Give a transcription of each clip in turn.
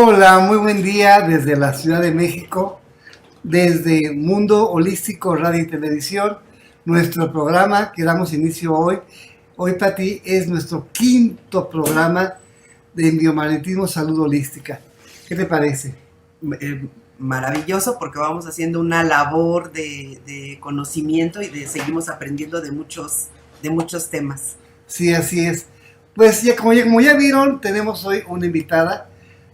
Hola, muy buen día desde la Ciudad de México, desde Mundo Holístico Radio y Televisión, nuestro programa que damos inicio hoy. Hoy, Pati, es nuestro quinto programa de biomagnetismo salud holística. ¿Qué te parece? Maravilloso, porque vamos haciendo una labor de conocimiento y seguimos aprendiendo de muchos temas. Sí, así es. Pues como ya vieron, tenemos hoy una invitada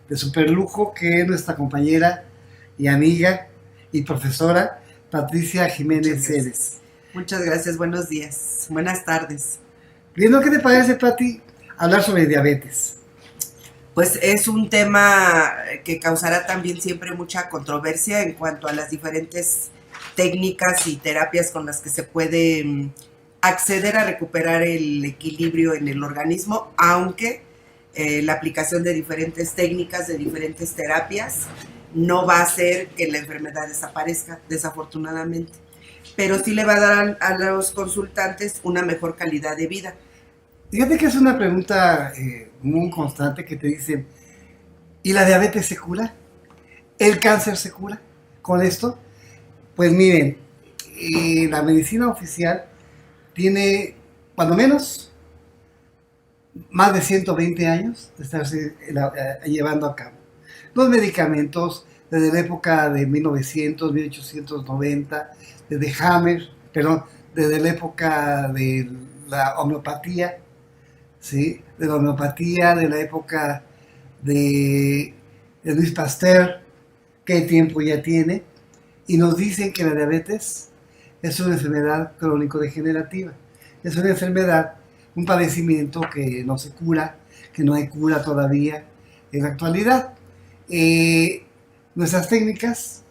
de super lujo que es nuestra compañera y amiga y profesora Patricia Jiménez Ceres. Muchas gracias, buenos días, buenas tardes. Viendo, ¿qué te parece, Pati, hablar sobre diabetes? Pues es un tema que causará también siempre mucha controversia en cuanto a las diferentes técnicas y terapias con las que se puede acceder a recuperar el equilibrio en el organismo, aunque la aplicación de diferentes técnicas, de diferentes terapias, no va a hacer que la enfermedad desaparezca, desafortunadamente, pero sí le va a dar a los consultantes una mejor calidad de vida. Fíjate que es una pregunta muy constante que te dicen, ¿y la diabetes se cura? ¿El cáncer se cura con esto? Pues miren, la medicina oficial tiene, cuando menos, más de 120 años de estarse llevando a cabo. Los medicamentos desde la época de 1900, 1890, desde la época de la homeopatía, ¿sí? De la época de Luis Pasteur, qué tiempo ya tiene, y nos dicen que la diabetes es una enfermedad crónico-degenerativa. Es una enfermedad, un padecimiento que no se cura, que no hay cura todavía en la actualidad. Nuestras técnicas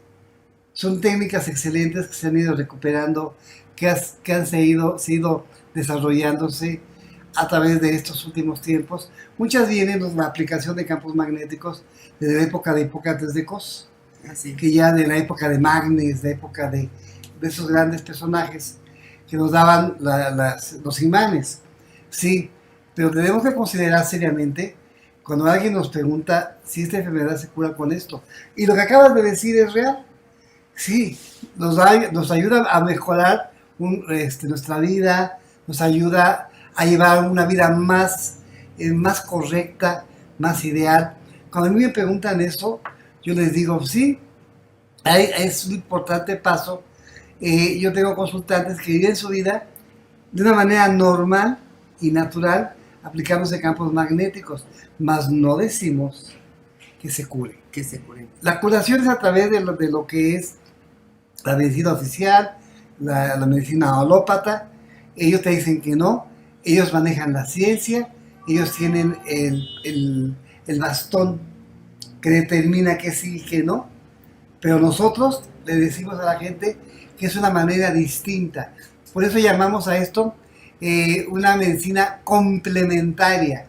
son técnicas excelentes que se han ido recuperando, que han seguido desarrollándose a través de estos últimos tiempos. Muchas vienen de la aplicación de campos magnéticos desde la época de Hipócrates de Cos, que ya de la época de Magnes, de la época de esos grandes personajes que nos daban los imanes. Sí, pero tenemos que considerar seriamente cuando alguien nos pregunta si esta enfermedad se cura con esto. Y lo que acabas de decir es real. Sí, nos ayuda a mejorar nuestra vida, nos ayuda a llevar una vida más correcta, más ideal. Cuando a mí me preguntan eso, yo les digo, sí, es un importante paso. Yo tengo consultantes que viven su vida de una manera normal y natural, aplicándose campos magnéticos, mas no decimos que se cure. La curación es a través de lo que es la medicina oficial, la medicina alópata. Ellos te dicen que no, ellos manejan la ciencia, ellos tienen el bastón que determina que sí y que no, pero nosotros le decimos a la gente que es una manera distinta. Por eso llamamos a esto una medicina complementaria.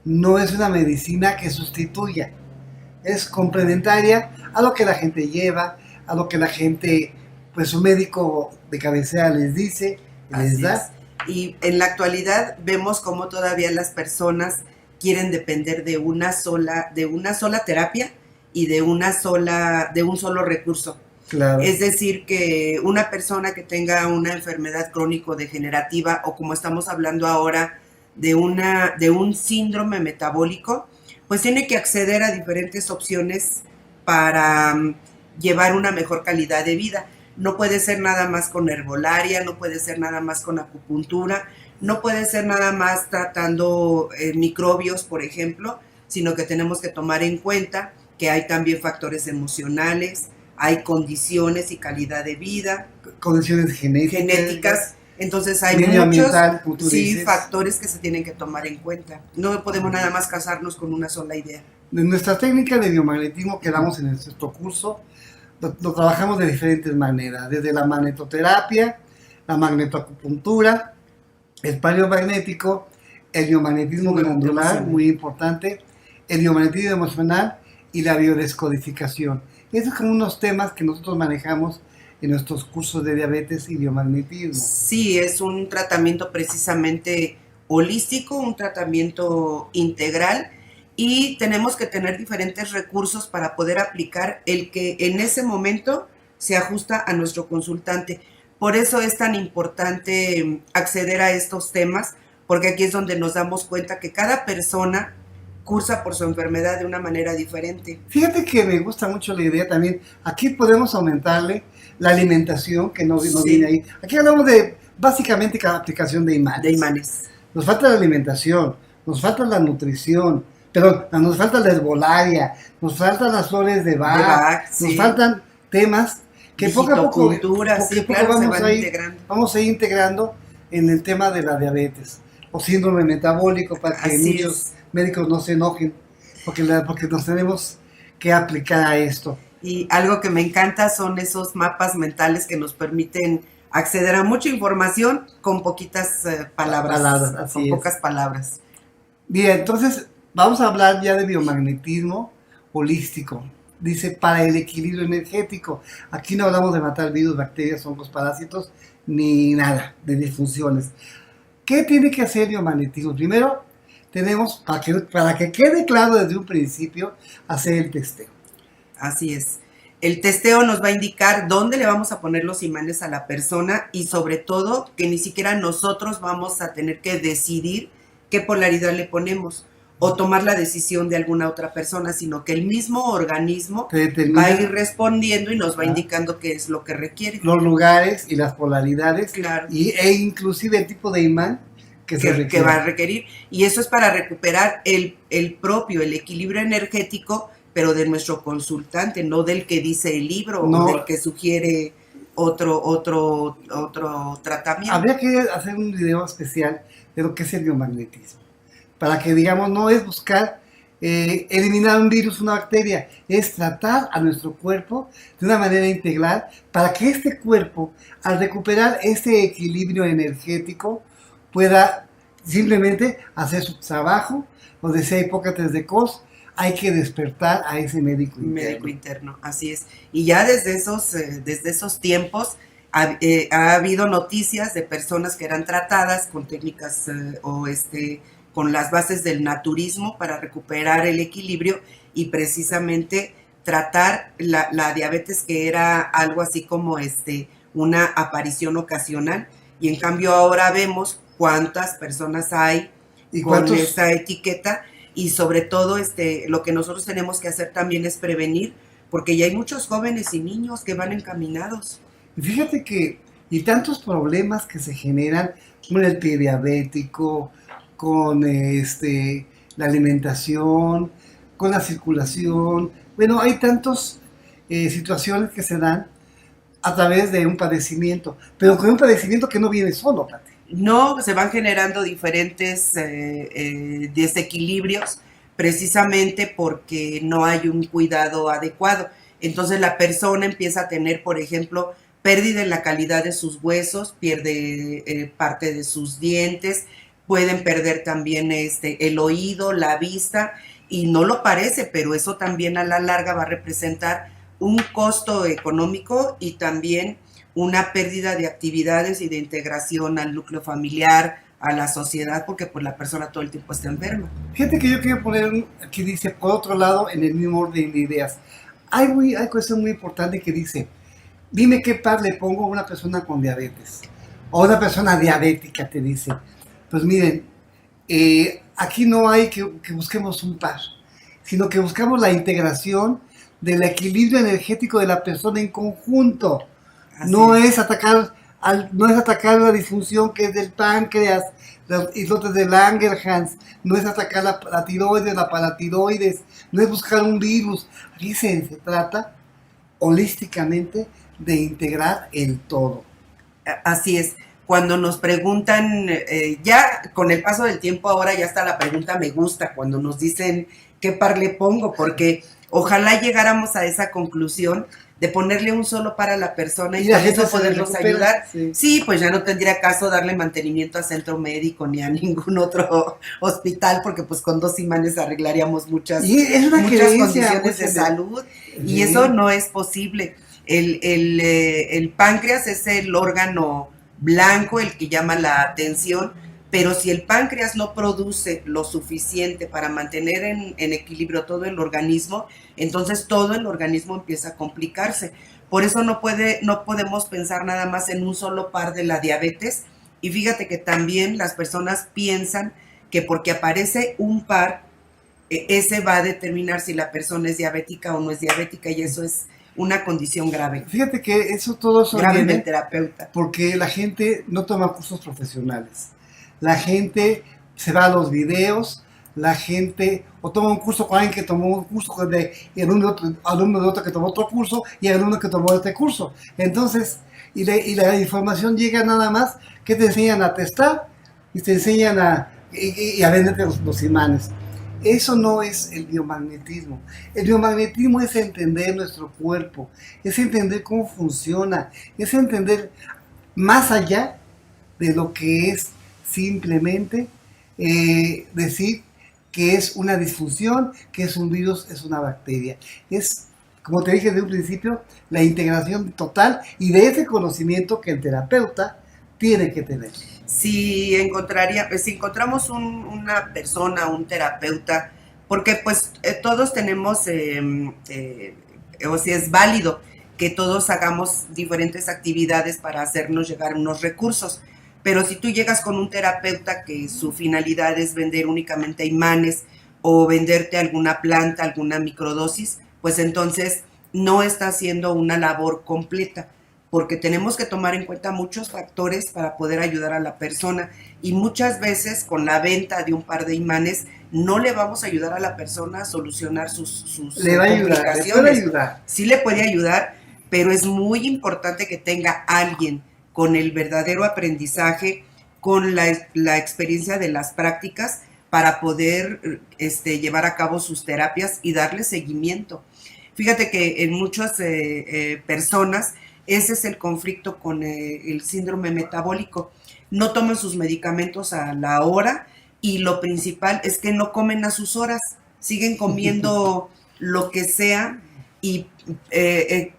No es una medicina que sustituya, es complementaria a lo que la gente lleva, a lo que la gente, pues su médico de cabecera les dice, les da. Y en la actualidad vemos cómo todavía las personas quieren depender de una sola terapia y de un solo recurso. Claro. Es decir, que una persona que tenga una enfermedad crónico-degenerativa o como estamos hablando ahora de un síndrome metabólico, pues tiene que acceder a diferentes opciones para llevar una mejor calidad de vida. No puede ser nada más con herbolaria, no puede ser nada más con acupuntura, no puede ser nada más tratando microbios, por ejemplo, sino que tenemos que tomar en cuenta que hay también factores emocionales, hay condiciones y calidad de vida, condiciones genéticas. Entonces hay muchos factores que se tienen que tomar en cuenta. No podemos nada más casarnos con una sola idea. De nuestra técnica de biomagnetismo que damos en nuestro curso, lo trabajamos de diferentes maneras, desde la magnetoterapia, la magnetoacupuntura, el paleomagnético, el biomagnetismo glandular, muy importante, el biomagnetismo emocional y la biodescodificación. Esos son unos temas que nosotros manejamos en nuestros cursos de diabetes y biomagnetismo. Sí, es un tratamiento precisamente holístico, un tratamiento integral y tenemos que tener diferentes recursos para poder aplicar el que en ese momento se ajusta a nuestro consultante. Por eso es tan importante acceder a estos temas, porque aquí es donde nos damos cuenta que cada persona cursa por su enfermedad de una manera diferente. Fíjate que me gusta mucho la idea también. Aquí podemos aumentarle la alimentación, que no viene ahí. Aquí hablamos de básicamente cada aplicación de imanes. De imanes. Nos falta la alimentación, nos falta la nutrición, pero nos falta la herbolaria, nos faltan las flores de Bach, nos faltan temas que poco a poco, vamos a ir integrando en el tema de la diabetes o síndrome metabólico, para que muchos médicos no se enojen, porque nos tenemos que aplicar a esto. Y algo que me encanta son esos mapas mentales que nos permiten acceder a mucha información con poquitas palabras, con pocas palabras. Bien, entonces vamos a hablar ya de biomagnetismo holístico. Dice, para el equilibrio energético. Aquí no hablamos de matar virus, bacterias, hongos, parásitos, ni nada de disfunciones. ¿Qué tiene que hacer biomagnetismo? Primero, tenemos, para que quede claro desde un principio, hacer el testeo. Así es. El testeo nos va a indicar dónde le vamos a poner los imanes a la persona y sobre todo que ni siquiera nosotros vamos a tener que decidir qué polaridad le ponemos o tomar la decisión de alguna otra persona, sino que el mismo organismo va a ir respondiendo y nos va indicando qué es lo que requiere. Los lugares y las polaridades, claro. E inclusive el tipo de imán que va a requerir. Y eso es para recuperar el equilibrio energético, pero de nuestro consultante, no del que dice el libro o del que sugiere otro tratamiento. Habría que hacer un video especial de lo que es el biomagnetismo, para que, digamos, no es buscar eliminar un virus, una bacteria, es tratar a nuestro cuerpo de una manera integral para que este cuerpo, al recuperar este equilibrio energético, pueda simplemente hacer su trabajo. O decía Hipócrates de Cos, hay que despertar a ese médico interno. Médico interno, así es. Y ya desde esos tiempos ha habido noticias de personas que eran tratadas con técnicas con las bases del naturismo para recuperar el equilibrio y precisamente tratar la diabetes, que era algo así como una aparición ocasional, y en cambio ahora vemos cuántas personas hay con esta etiqueta. Y sobre todo lo que nosotros tenemos que hacer también es prevenir, porque ya hay muchos jóvenes y niños que van encaminados. Y fíjate que, y tantos problemas que se generan con el pie diabético, con la alimentación, con la circulación. Bueno, hay tantas situaciones que se dan a través de un padecimiento, pero con un padecimiento que no viene solo, Pati. No, se van generando diferentes desequilibrios precisamente porque no hay un cuidado adecuado. Entonces la persona empieza a tener, por ejemplo, pérdida en la calidad de sus huesos, pierde parte de sus dientes, pueden perder también el oído, la vista, y no lo parece, pero eso también a la larga va a representar un costo económico y también una pérdida de actividades y de integración al núcleo familiar, a la sociedad, porque pues la persona todo el tiempo está enferma. Fíjate que yo quiero poner aquí dice, por otro lado, en el mismo orden de ideas, hay cuestión muy importante que dice, dime qué par le pongo a una persona con diabetes, o a una persona diabética, te dice. Pues miren, aquí no hay que busquemos un par, sino que buscamos la integración del equilibrio energético de la persona en conjunto. No es atacar la disfunción que es del páncreas, los islotes de Langerhans, no es atacar la tiroides, la paratiroides, no es buscar un virus. Aquí se trata holísticamente de integrar el todo. Así es. Cuando nos preguntan, ya con el paso del tiempo ahora ya está la pregunta me gusta, cuando nos dicen qué par le pongo, porque ojalá llegáramos a esa conclusión de ponerle un solo par a la persona y con eso poderlos ayudar. Sí, pues ya no tendría caso darle mantenimiento a centro médico ni a ningún otro hospital, porque pues con 2 imanes arreglaríamos muchas condiciones de salud, y eso no es posible. El páncreas es el órgano blanco, el que llama la atención, Pero si el páncreas no produce lo suficiente para mantener en equilibrio todo el organismo, entonces todo el organismo empieza a complicarse. Por eso no podemos pensar nada más en un solo par de la diabetes. Y fíjate que también las personas piensan que porque aparece un par, ese va a determinar si la persona es diabética o no es diabética, y eso es una condición grave. Fíjate que todo eso Grave viene del terapeuta. porque la gente no toma cursos profesionales. La gente se va a los videos, la gente o toma un curso con alguien que tomó un curso y alumno de otro que tomó otro curso y alumno que tomó este curso. Entonces, y la información llega nada más que te enseñan a testar y te enseñan a venderte los imanes. Eso no es el biomagnetismo. El biomagnetismo es entender nuestro cuerpo, es entender cómo funciona, es entender más allá de lo que es simplemente decir que es una disfunción, que es un virus, es una bacteria. Es, como te dije desde un principio, la integración total y de ese conocimiento que el terapeuta tiene que tener. Si encontramos una persona, un terapeuta, porque pues todos tenemos, o si es válido que todos hagamos diferentes actividades para hacernos llegar unos recursos, pero si tú llegas con un terapeuta que su finalidad es vender únicamente imanes o venderte alguna planta, alguna microdosis, pues entonces no está haciendo una labor completa, porque tenemos que tomar en cuenta muchos factores para poder ayudar a la persona, y muchas veces con la venta de un par de imanes no le vamos a ayudar a la persona a solucionar sus le va a ayudar, complicaciones. le puede ayudar. Sí le puede ayudar, pero es muy importante que tenga alguien con el verdadero aprendizaje, con la experiencia de las prácticas para poder llevar a cabo sus terapias y darle seguimiento. Fíjate que en muchas personas ese es el conflicto con el síndrome metabólico. No toman sus medicamentos a la hora y lo principal es que no comen a sus horas. Siguen comiendo lo que sea y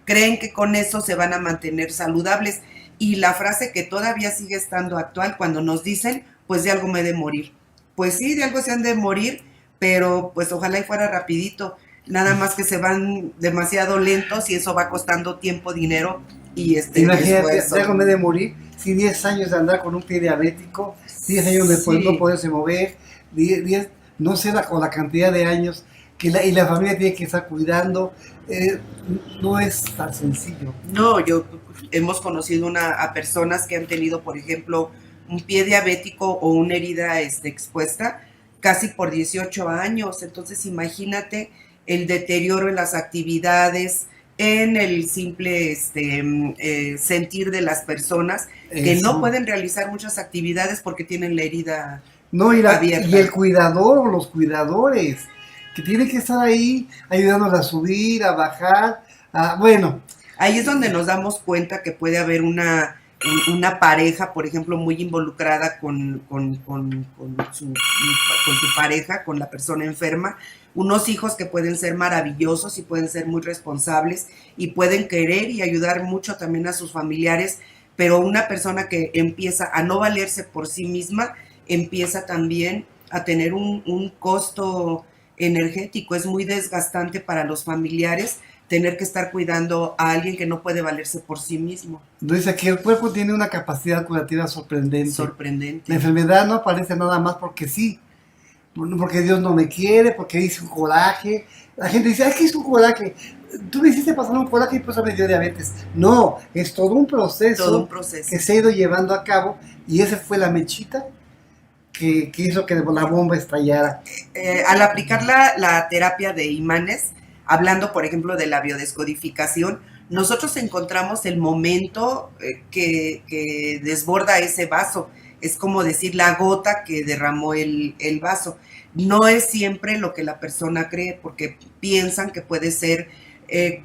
creen que con eso se van a mantener saludables. Y la frase que todavía sigue estando actual cuando nos dicen, pues de algo me he de morir. Pues sí, de algo se han de morir, pero pues ojalá y fuera rapidito. Nada más que se van demasiado lentos y eso va costando tiempo, dinero y imagínate, algo me de morir, si 10 años de andar con un pie diabético, 10 años después no poderse mover, 10, no sé con la cantidad de años y la familia tiene que estar cuidando, no es tan sencillo. No, hemos conocido a personas que han tenido, por ejemplo, un pie diabético o una herida expuesta casi por 18 años, entonces imagínate el deterioro en las actividades, en el simple sentir de las personas que no pueden realizar muchas actividades porque tienen la herida abierta. Y el cuidador o los cuidadores que tienen que estar ahí ayudándonos a subir, a bajar, bueno. Ahí es donde nos damos cuenta que puede haber una pareja, por ejemplo, muy involucrada con su pareja, con la persona enferma, unos hijos que pueden ser maravillosos y pueden ser muy responsables y pueden querer y ayudar mucho también a sus familiares, pero una persona que empieza a no valerse por sí misma, empieza también a tener un costo energético, es muy desgastante para los familiares tener que estar cuidando a alguien que no puede valerse por sí mismo. Dice que el cuerpo tiene una capacidad curativa sorprendente. Sorprendente. La enfermedad no aparece nada más porque sí, porque Dios no me quiere, porque hice un coraje. La gente dice, ¿qué es un coraje? Tú me hiciste pasar un coraje y por eso me dio diabetes. No, es todo un proceso que se ha ido llevando a cabo y esa fue la mechita que hizo que la bomba estallara. Al aplicar la terapia de imanes, hablando, por ejemplo, de la biodescodificación, nosotros encontramos el momento que desborda ese vaso. Es como decir la gota que derramó el vaso. No es siempre lo que la persona cree, porque piensan que puede ser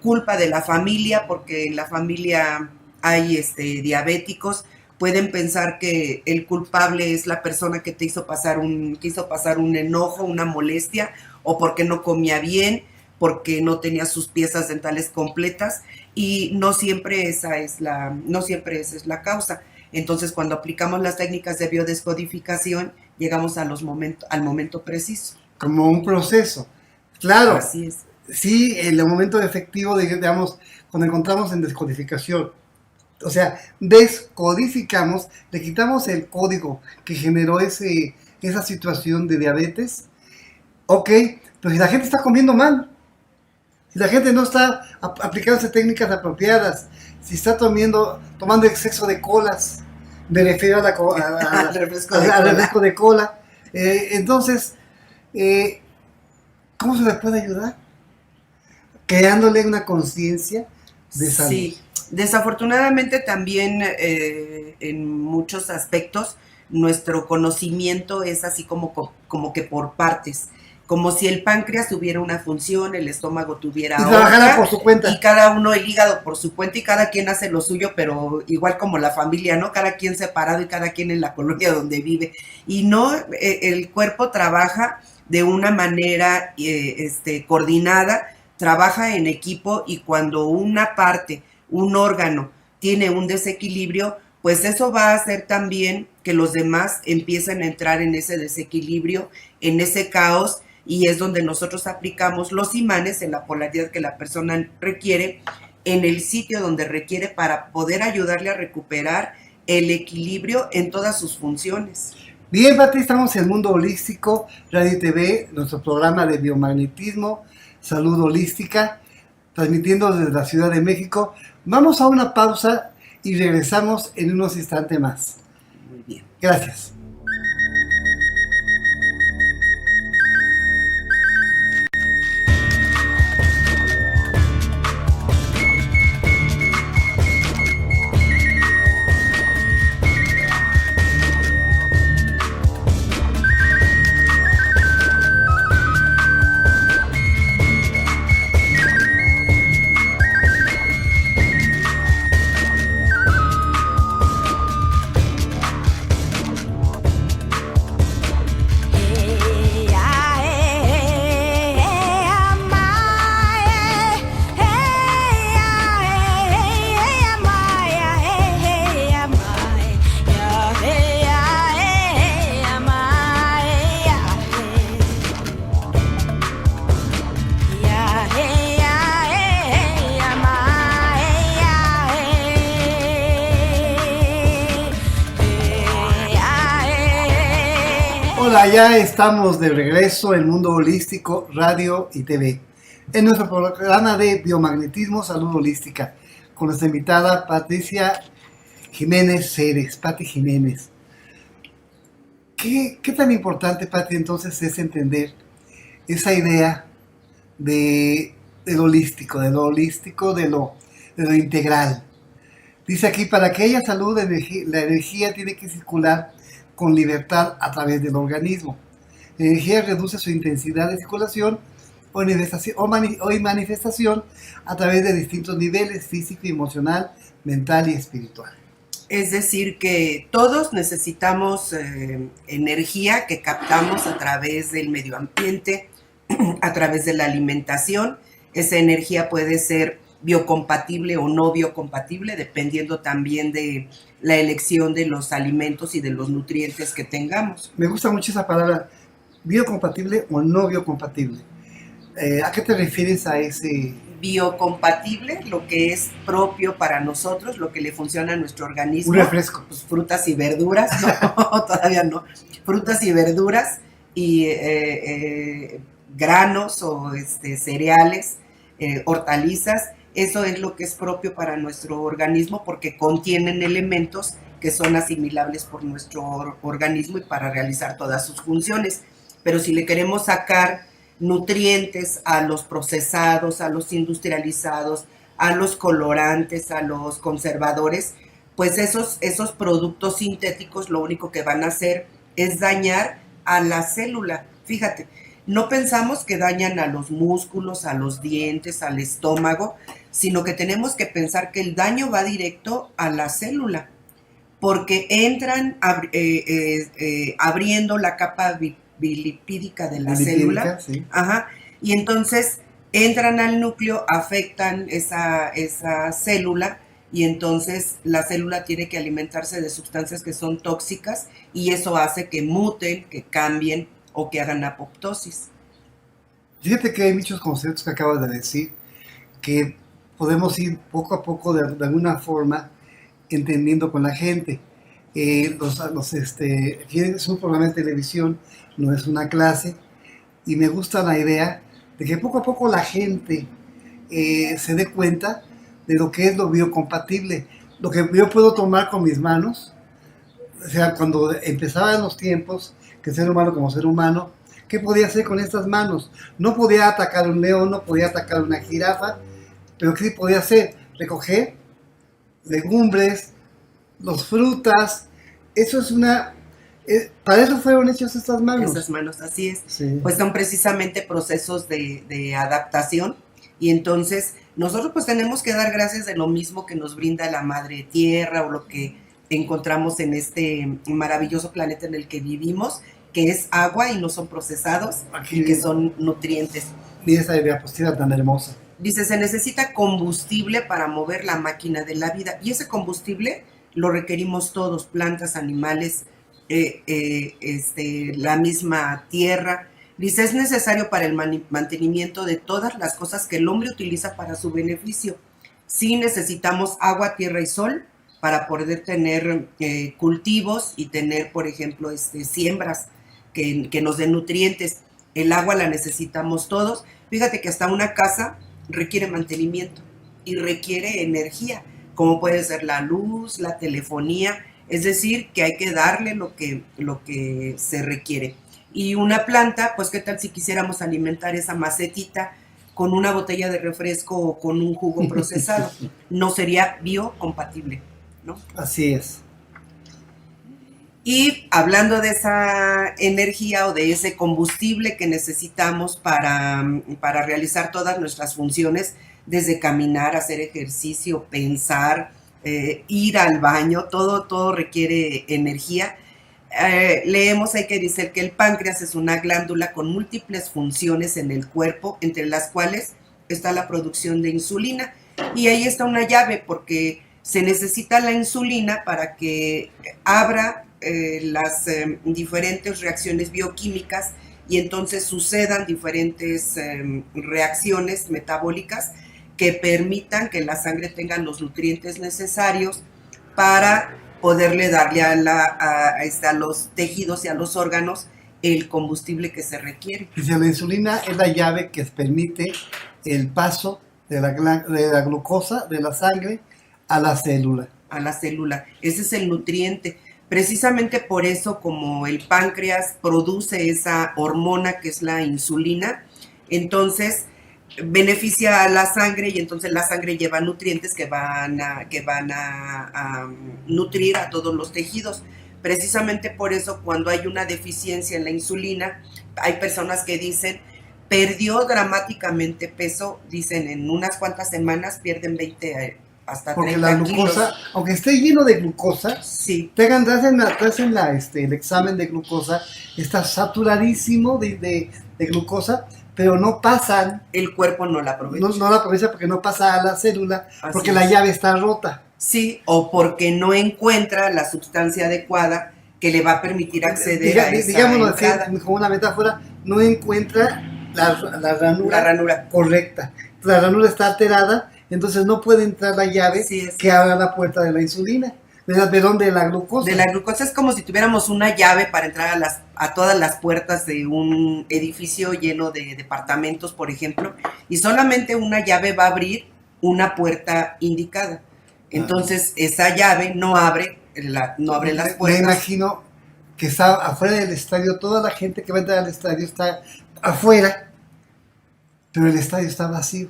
culpa de la familia, porque en la familia hay diabéticos. Pueden pensar que el culpable es la persona que te hizo pasar un enojo, una molestia, o porque no comía bien, porque no tenía sus piezas dentales completas, y no siempre esa es la causa. Entonces, cuando aplicamos las técnicas de biodescodificación, llegamos al momento preciso. Como un proceso. Claro, Así es. sí, el momento efectivo, digamos, cuando encontramos en descodificación, o sea, descodificamos, le quitamos el código que generó esa situación de diabetes. Ok, pero si la gente está comiendo mal, si la gente no está aplicándose técnicas apropiadas, si está tomando exceso de colas, me refiero Al refresco de al cola. refresco de cola, entonces, ¿cómo se le puede ayudar? Creándole una conciencia de salud. Sí, desafortunadamente también en muchos aspectos nuestro conocimiento es así como que por partes, como si el páncreas tuviera una función, el estómago tuviera Y trabajara otra, por su cuenta. y cada uno el hígado por su cuenta y cada quien hace lo suyo, pero igual como la familia, ¿no? Cada quien separado y cada quien en la colonia donde vive. Y no, el cuerpo trabaja de una manera coordinada, trabaja en equipo y cuando una parte, un órgano, tiene un desequilibrio, pues eso va a hacer también que los demás empiecen a entrar en ese desequilibrio, en ese caos, y es donde nosotros aplicamos los imanes en la polaridad que la persona requiere, en el sitio donde requiere para poder ayudarle a recuperar el equilibrio en todas sus funciones. Bien, Pati, estamos en Mundo Holístico, Radio y TV, nuestro programa de biomagnetismo, salud holística, transmitiendo desde la Ciudad de México. Vamos a una pausa y regresamos en unos instantes más. Muy bien. Gracias. Hola, ya estamos de regreso en Mundo Holístico, Radio y TV. En nuestro programa de biomagnetismo, salud holística, con nuestra invitada Patricia Jiménez Ceres, Pati Jiménez. ¿Qué tan importante, Pati, entonces es entender esa idea de lo holístico, de lo integral? Dice aquí, para que haya salud, la energía tiene que circular con libertad a través del organismo. La energía reduce su intensidad de circulación o manifestación a través de distintos niveles: físico, emocional, mental y espiritual. Es decir, que todos necesitamos energía que captamos a través del medio ambiente, a través de la alimentación. Esa energía puede ser biocompatible o no biocompatible, dependiendo también de la elección de los alimentos y de los nutrientes que tengamos. Me gusta mucho esa palabra, biocompatible o no biocompatible. ¿A qué te refieres a ese? Biocompatible, lo que es propio para nosotros, lo que le funciona a nuestro organismo. Un refresco. Pues frutas y verduras, no, todavía no. Frutas y verduras y granos o cereales, hortalizas. Eso es lo que es propio para nuestro organismo porque contienen elementos que son asimilables por nuestro organismo y para realizar todas sus funciones. Pero si le queremos sacar nutrientes a los procesados, a los industrializados, a los colorantes, a los conservadores, pues esos productos sintéticos lo único que van a hacer es dañar a la célula. Fíjate, no pensamos que dañan a los músculos, a los dientes, al estómago, sino que tenemos que pensar que el daño va directo a la célula, porque entran abriendo la capa bilipídica de la célula, sí. Ajá, y entonces entran al núcleo, afectan esa célula y entonces la célula tiene que alimentarse de sustancias que son tóxicas y eso hace que muten, que cambien o que hagan apoptosis. Fíjate que hay muchos conceptos que acabas de decir que podemos ir poco a poco de alguna forma entendiendo con la gente. Aquí es un programa de televisión, no es una clase, y me gusta la idea de que poco a poco la gente se dé cuenta de lo que es lo biocompatible, lo que yo puedo tomar con mis manos. O sea, cuando empezaban los tiempos, que el ser humano como ser humano, ¿qué podía hacer con estas manos? No podía atacar un león, no podía atacar una jirafa, pero ¿qué podía hacer? Recoger legumbres, las frutas. Eso es para eso fueron hechas estas manos. Esas manos, así es. Sí. Pues son precisamente procesos de adaptación y entonces nosotros pues tenemos que dar gracias de lo mismo que nos brinda la madre tierra o lo que encontramos en este maravilloso planeta en el que vivimos, que es agua y no son procesados y que son nutrientes. Ni esa diapositiva tan hermosa. Dice, se necesita combustible para mover la máquina de la vida y ese combustible lo requerimos todos, plantas, animales, la misma tierra. Dice, es necesario para el mantenimiento de todas las cosas que el hombre utiliza para su beneficio. Sí necesitamos agua, tierra y sol para poder tener cultivos y tener, por ejemplo, siembras que nos den nutrientes. El agua la necesitamos todos. Fíjate que hasta una casa requiere mantenimiento y requiere energía, como puede ser la luz, la telefonía, es decir, que hay que darle lo que se requiere. Y una planta, pues qué tal si quisiéramos alimentar esa macetita con una botella de refresco o con un jugo procesado, no sería biocompatible, ¿no? Así es. Y hablando de esa energía o de ese combustible que necesitamos para realizar todas nuestras funciones, desde caminar, hacer ejercicio, pensar, ir al baño, todo requiere energía. Leemos ahí que dice que el páncreas es una glándula con múltiples funciones en el cuerpo, entre las cuales está la producción de insulina. Y ahí está una llave, porque se necesita la insulina para que abra las diferentes reacciones bioquímicas y entonces sucedan diferentes reacciones metabólicas que permitan que la sangre tenga los nutrientes necesarios para poderle darle a los tejidos y a los órganos el combustible que se requiere. Dice, la insulina es la llave que permite el paso de la glucosa de la sangre a la célula. A la célula. Ese es el nutriente. Precisamente por eso, como el páncreas produce esa hormona que es la insulina, entonces beneficia a la sangre y entonces la sangre lleva nutrientes que van a nutrir a todos los tejidos. Precisamente por eso, cuando hay una deficiencia en la insulina, hay personas que dicen, perdió dramáticamente peso, dicen en unas cuantas semanas pierden 20 hasta 30 Porque la glucosa, kilos. aunque esté lleno de glucosa, sí, te hacen el examen de glucosa, está saturadísimo de glucosa, pero no pasan. El cuerpo no la aprovecha. No la aprovecha porque no pasa a la célula, Así porque es. la llave está rota. Sí, o porque no encuentra la sustancia adecuada que le va a permitir acceder a esa Digámoslo así, entrada. como una metáfora, no encuentra la ranura correcta. La ranura está alterada, entonces no puede entrar la llave que abra la puerta de la insulina. De la glucosa. De la glucosa es como si tuviéramos una llave para entrar a todas las puertas de un edificio lleno de departamentos, por ejemplo, y solamente una llave va a abrir una puerta indicada. Entonces, esa llave no abre las puertas. Me imagino que está afuera del estadio, toda la gente que va a entrar al estadio está afuera, pero el estadio está vacío.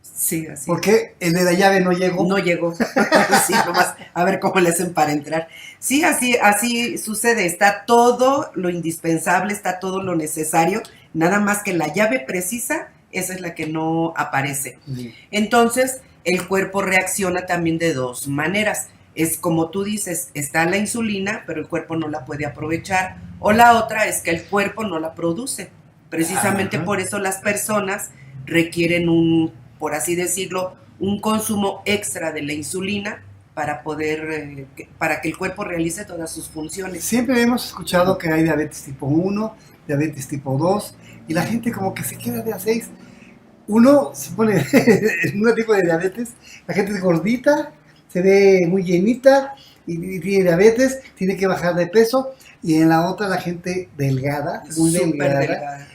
Sí, así. Porque el de la llave no llegó. No llegó. Sí, nomás a ver cómo le hacen para entrar. Sí, así sucede. Está todo lo indispensable, está todo lo necesario, nada más que la llave precisa, esa es la que no aparece. Sí. Entonces, el cuerpo reacciona también de dos maneras. Es como tú dices, está la insulina, pero el cuerpo no la puede aprovechar. O la otra es que el cuerpo no la produce. Precisamente por eso las personas requieren por así decirlo, un consumo extra de la insulina para poder, para que el cuerpo realice todas sus funciones. Siempre hemos escuchado que hay diabetes tipo 1, diabetes tipo 2, y la gente como que se queda de a 6. Uno se pone en un tipo de diabetes, la gente es gordita, se ve muy llenita y tiene diabetes, tiene que bajar de peso, y en la otra la gente delgada, muy delgada,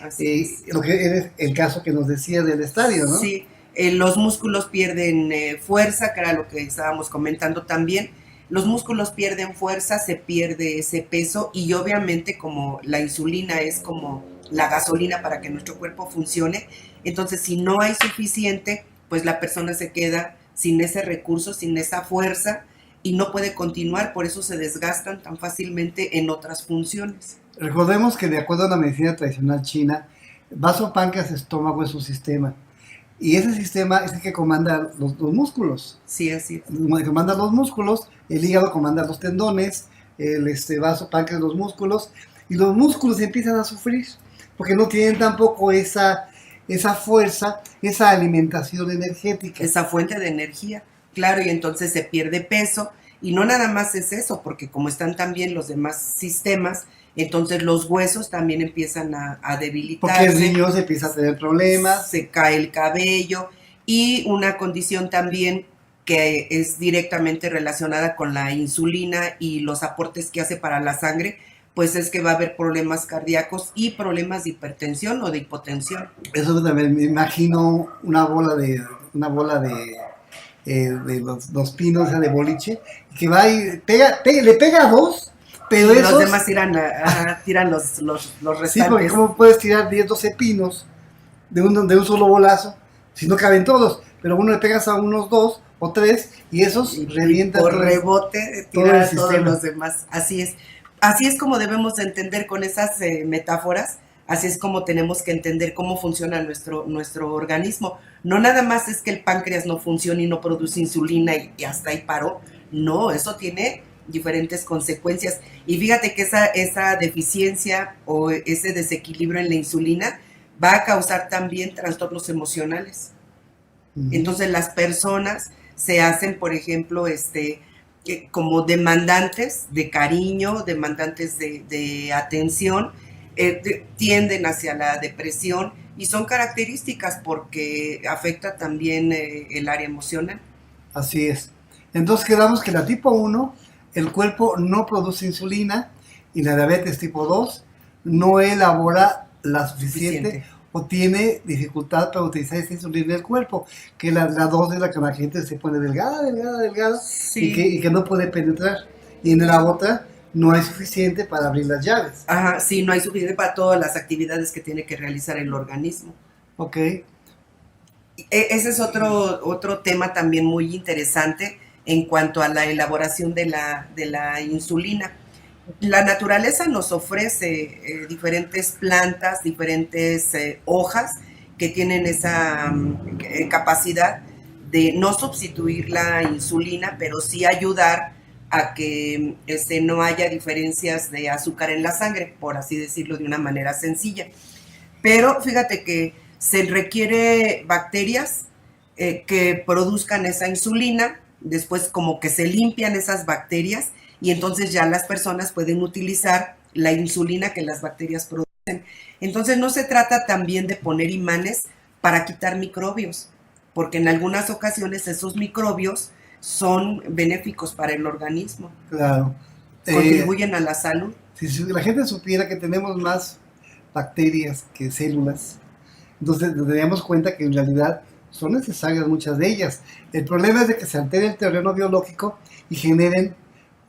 lo que es el caso que nos decía del estadio, ¿no? Sí, los músculos pierden fuerza, que era lo que estábamos comentando también. Los músculos pierden fuerza, se pierde ese peso y obviamente como la insulina es como la gasolina para que nuestro cuerpo funcione, entonces si no hay suficiente, pues la persona se queda sin ese recurso, sin esa fuerza y no puede continuar, por eso se desgastan tan fácilmente en otras funciones. Recordemos que de acuerdo a la medicina tradicional china, vaso, páncreas, estómago es un sistema. Y ese sistema es el que comanda los músculos. Sí, así es. El que comanda los músculos, el hígado comanda los tendones, el vaso, páncreas, los músculos. Y los músculos empiezan a sufrir porque no tienen tampoco esa fuerza, esa alimentación energética. Esa fuente de energía, claro, y entonces se pierde peso. Y no nada más es eso, porque como están también los demás sistemas, entonces los huesos también empiezan a debilitarse. Porque el niño se empieza a tener problemas. Se cae el cabello y una condición también que es directamente relacionada con la insulina y los aportes que hace para la sangre, pues es que va a haber problemas cardíacos y problemas de hipertensión o de hipotensión. Eso también me imagino una bola de los pinos, esa de boliche, que va y le pega a dos, pero los demás tiran los restantes. Sí, porque ¿cómo puedes tirar 10, 12 pinos de un solo bolazo si no caben todos? Pero uno le pegas a unos 2 o 3 y esos revientan. Por rebote tira a todos los demás. Así es. Así es como debemos de entender con esas metáforas. Así es como tenemos que entender cómo funciona nuestro organismo. No nada más es que el páncreas no funciona y no produce insulina y hasta ahí paró. No, eso tiene diferentes consecuencias. Y fíjate que esa deficiencia o ese desequilibrio en la insulina va a causar también trastornos emocionales. Entonces las personas se hacen, por ejemplo, como demandantes de cariño, demandantes de atención, tienden hacia la depresión y son características porque afecta también el área emocional. Así es. Entonces quedamos que la tipo 1, el cuerpo no produce insulina y la diabetes tipo 2 no elabora la suficiente. O tiene dificultad para utilizar esa insulina del cuerpo, que la 2 es la que la gente se pone delgada, sí. y que no puede penetrar. Y en la otra no hay suficiente para abrir las llaves. Ajá, sí, no hay suficiente para todas las actividades que tiene que realizar el organismo. Ok. Ese es otro tema también muy interesante en cuanto a la elaboración de la insulina. La naturaleza nos ofrece diferentes plantas, diferentes hojas que tienen esa capacidad de no sustituir la insulina, pero sí ayudar a que no haya diferencias de azúcar en la sangre, por así decirlo de una manera sencilla. Pero fíjate que se requiere bacterias que produzcan esa insulina, después como que se limpian esas bacterias y entonces ya las personas pueden utilizar la insulina que las bacterias producen. Entonces no se trata también de poner imanes para quitar microbios, porque en algunas ocasiones esos microbios son benéficos para el organismo. Claro. Contribuyen a la salud. Si la gente supiera que tenemos más bacterias que células, entonces nos daríamos cuenta que en realidad son necesarias muchas de ellas. El problema es de que se altere el terreno biológico y generen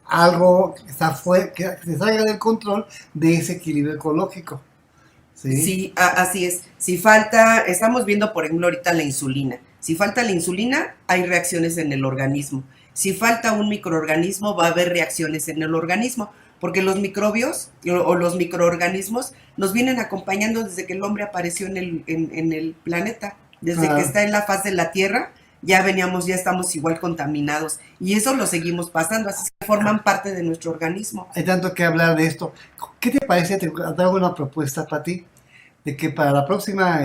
algo que se salga del control de ese equilibrio ecológico. Sí, así es. Si falta, estamos viendo por ejemplo ahorita la insulina. Si falta la insulina, hay reacciones en el organismo. Si falta un microorganismo, va a haber reacciones en el organismo, porque los microbios o los microorganismos nos vienen acompañando desde que el hombre apareció en el planeta, desde que está en la faz de la Tierra. Ya estamos igual contaminados y eso lo seguimos pasando, así que forman parte de nuestro organismo. Hay tanto que hablar de esto. ¿Qué te parece? Te hago una propuesta para ti, de que para la próxima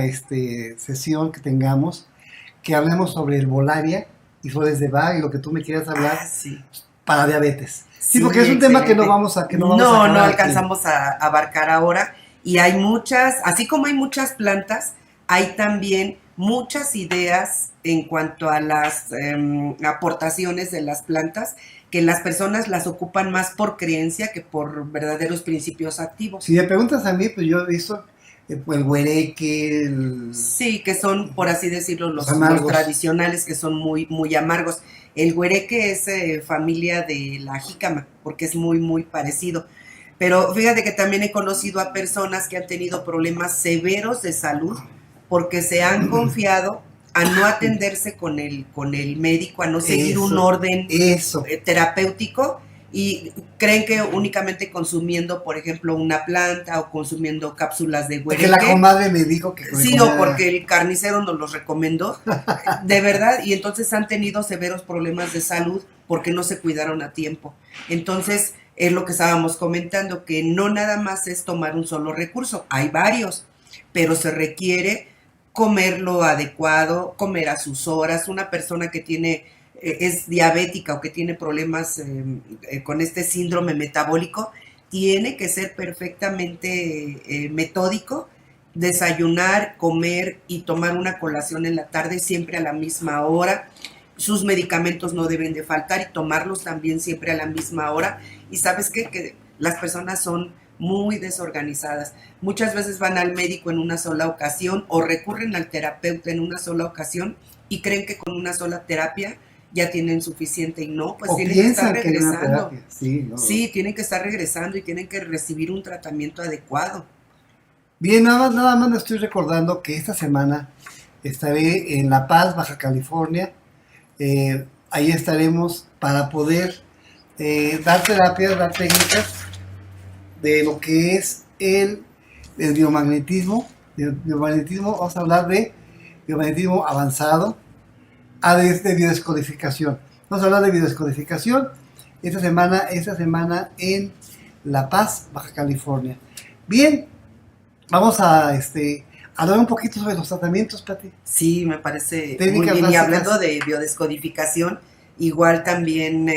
sesión que tengamos, que hablemos sobre el Volaria y flores de Bach y lo que tú me quieras hablar Sí. para diabetes. Sí, Sí, porque es un tema que no excelente. vamos a No acabar aquí. alcanzamos a abarcar ahora. Y hay muchas, así como hay muchas plantas, hay también muchas ideas en cuanto a las aportaciones de las plantas, que las personas las ocupan más por creencia que por verdaderos principios activos. Si me preguntas a mí, pues yo he visto el huereque, Sí, que son, por así decirlo, los los amargos. tradicionales, que son muy, muy amargos. El güereque es familia de la jícama, porque es muy, muy parecido. Pero fíjate que también he conocido a personas que han tenido problemas severos de salud porque se han confiado a no atenderse con el médico, a no seguir un orden terapéutico, y creen que únicamente consumiendo, por ejemplo, una planta o consumiendo cápsulas de güereque. Porque la comadre me dijo que... Sí, o porque el carnicero nos los recomendó, de verdad, y entonces han tenido severos problemas de salud porque no se cuidaron a tiempo. Entonces, es lo que estábamos comentando, que no nada más es tomar un solo recurso, hay varios, pero se requiere comer lo adecuado, comer a sus horas. Una persona que es diabética o que tiene problemas con este síndrome metabólico, tiene que ser perfectamente metódico, desayunar, comer y tomar una colación en la tarde siempre a la misma hora. Sus medicamentos no deben de faltar y tomarlos también siempre a la misma hora. Y sabes qué, que las personas son muy desorganizadas. Muchas veces van al médico en una sola ocasión o recurren al terapeuta en una sola ocasión y creen que con una sola terapia ya tienen suficiente, y no, pues o tienen que estar piensan que hay una regresando. terapia. Sí, no. Sí, tienen que estar regresando y tienen que recibir un tratamiento adecuado. Bien, nada más me estoy recordando que esta semana estaré en La Paz, Baja California. Ahí estaremos para poder dar terapias, dar técnicas de lo que es el biomagnetismo. Vamos a hablar de biomagnetismo avanzado, de biodescodificación. Vamos a hablar de biodescodificación esta semana en La Paz, Baja California. Bien, vamos a hablar un poquito sobre los tratamientos, Pati. Sí, me parece Técnicas muy bien. básicas. Y hablando de biodescodificación, igual también